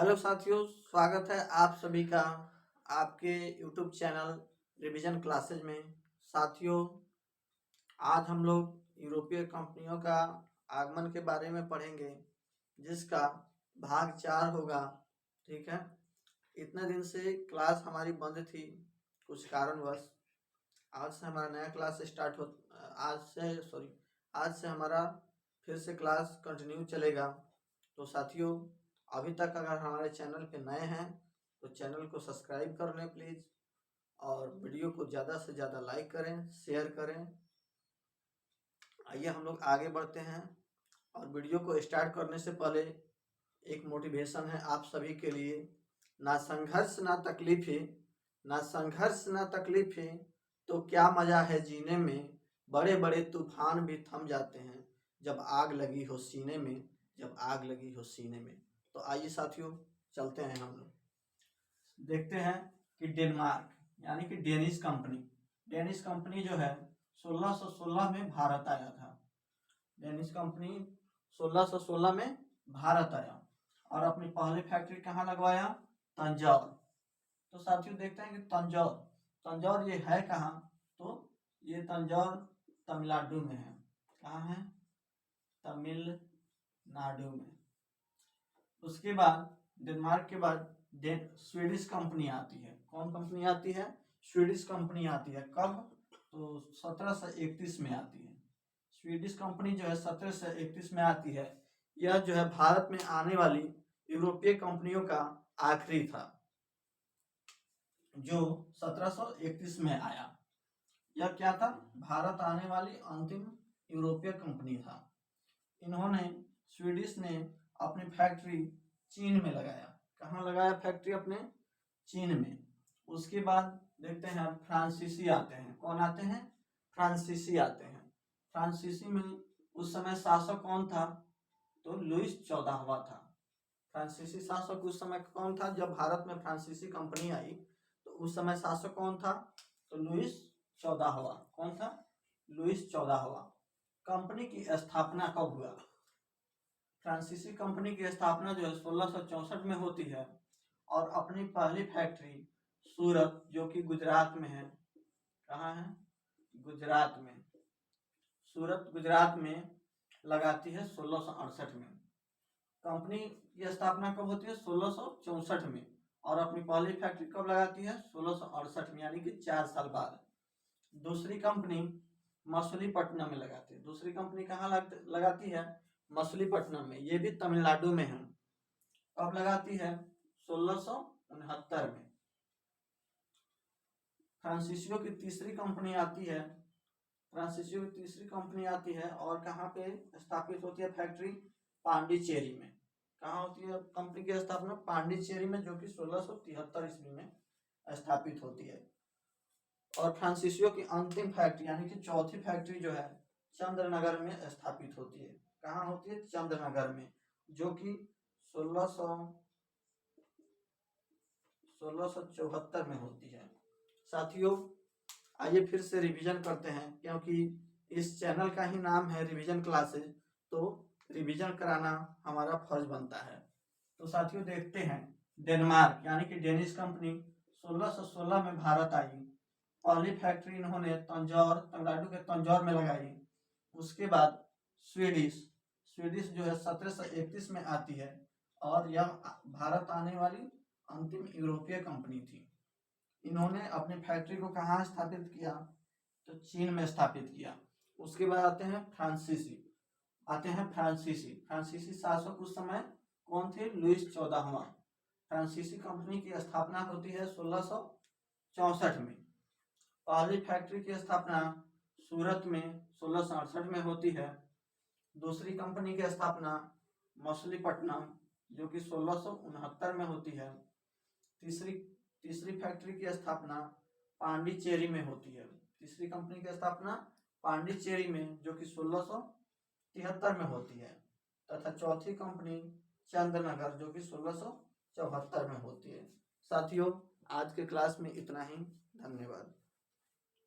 Hello साथियों, स्वागत है आप सभी का आपके यूट्यूब चैनल रिवीजन क्लासेज में। साथियों, आज हम लोग यूरोपीय कंपनियों का आगमन के बारे में पढ़ेंगे, जिसका भाग 4 होगा। ठीक है, इतने दिन से क्लास हमारी बंद थी कुछ कारणवश। आज से हमारा नया क्लास स्टार्ट हो आज से हमारा फिर से क्लास कंटिन्यू चलेगा। तो साथियों, अभी तक अगर हमारे चैनल पे नए हैं तो चैनल को सब्सक्राइब कर लें प्लीज़, और वीडियो को ज़्यादा से ज़्यादा लाइक करें, शेयर करें। आइए हम लोग आगे बढ़ते हैं, और वीडियो को स्टार्ट करने से पहले एक मोटिवेशन है आप सभी के लिए। ना संघर्ष ना तकलीफें, ना संघर्ष ना तकलीफें, तो क्या मज़ा है जीने में। बड़े बड़े तूफान भी थम जाते हैं जब आग लगी हो सीने में, जब आग लगी हो सीने में। तो आइए साथियों, चलते हैं हम लोग। देखते हैं कि डेनमार्क यानी कि डेनिश कंपनी जो है 1616 में भारत आया था। डेनिश कंपनी 1616 में भारत आया और अपनी पहली फैक्ट्री कहाँ लगवाया? तंजौर। तो साथियों देखते हैं कि तंजौर ये है कहाँ? तो ये तंजौर तमिलनाडु में है। कहाँ है? तमिलनाडु में। उसके बाद डेनमार्क के बाद स्वीडिश कंपनी आती है। कौन कंपनी आती है? स्वीडिश कंपनी आती है। कब? तो 1731 में आती है। स्वीडिश कंपनी जो है 1731 में आती है। यह जो है भारत में आने वाली यूरोपीय कंपनियों का आखिरी था, जो 1731 में आया। यह क्या था? भारत आने वाली अंतिम यूरोपीय कंपनी था। इन्होंने स्वीडिश ने अपनी फैक्ट्री चीन में लगाया। कहाँ लगाया फैक्ट्री? अपने चीन में। उसके बाद देखते हैं फ्रांसीसी आते हैं। कौन आते हैं? फ्रांसीसी आते हैं। फ्रांसीसी में उस समय शासक कौन था? तो लुईस 14वां था। फ्रांसीसी शासक उस समय कौन था? जब भारत में फ्रांसीसी कंपनी आई तो उस समय शासक कौन था? तो लुईस 14वां। कौन था? लुईस 14वां। कंपनी की स्थापना कब हुआ? फ्रांसीसी कंपनी की स्थापना जो है 1664 में होती है, और अपनी पहली फैक्ट्री सूरत, जो कि गुजरात में है। कहाँ है? गुजरात में। सूरत गुजरात में लगाती है 1668 में। कंपनी की स्थापना कब होती है? 1664 में। और अपनी पहली फैक्ट्री कब लगाती है? 1668 में, यानी कि 4 साल बाद। दूसरी कंपनी मछलीपट्टनम में लगाती है। दूसरी कंपनी कहाँ लगाती है? मछलीपट्टनम में। ये भी तमिलनाडु में है। कब लगाती है? 1669 में। फ्रांसीसियो की तीसरी कंपनी आती है। फ्रांसीसियो की तीसरी कंपनी आती है और कहाँ पे स्थापित होती है फैक्ट्री? पांडिचेरी में। कहाँ होती है कंपनी की स्थापना? पांडिचेरी में, जो कि 1673 ईस्वी में स्थापित होती है। और फ्रांसीसियो की अंतिम फैक्ट्री यानी कि चौथी फैक्ट्री जो है चंद्रनगर में स्थापित होती है। कहाँ होती है? चंद्रनगर में, जो कि 1674 में होती है। साथियों, आइए फिर से रिवीजन करते हैं, क्योंकि इस चैनल का ही नाम है रिवीजन क्लासेज, तो रिवीजन कराना हमारा फर्ज बनता है। तो साथियों देखते हैं, डेनमार्क यानी कि डेनिश कंपनी 1616 में भारत आई। पहली फैक्ट्री इन्होंने तमिलनाडु के तंजौर में लगाई। उसके बाद स्वीडिश जो है 1731 में आती है, और यह भारत आने वाली अंतिम यूरोपीय कंपनी थी। इन्होंने अपनी फैक्ट्री को कहाँ स्थापित किया? तो चीन में स्थापित किया। उसके बाद आते हैं फ्रांसीसी शासक उस समय कौन थे? लुईस 14वां। फ्रांसीसी कंपनी की स्थापना होती है 1664 में। पहली फैक्ट्री की स्थापना सूरत में 1668 में होती है। दूसरी कंपनी की स्थापना मछलीपट्टनम, जो कि 1669 में होती है। तीसरी फैक्ट्री की स्थापना पांडिचेरी में होती है। तीसरी कंपनी की स्थापना पांडिचेरी में, जो कि 1673 में होती है। तथा चौथी कंपनी चंद्रनगर, जो कि 1674 में होती है। साथियों, आज के क्लास में इतना ही। धन्यवाद।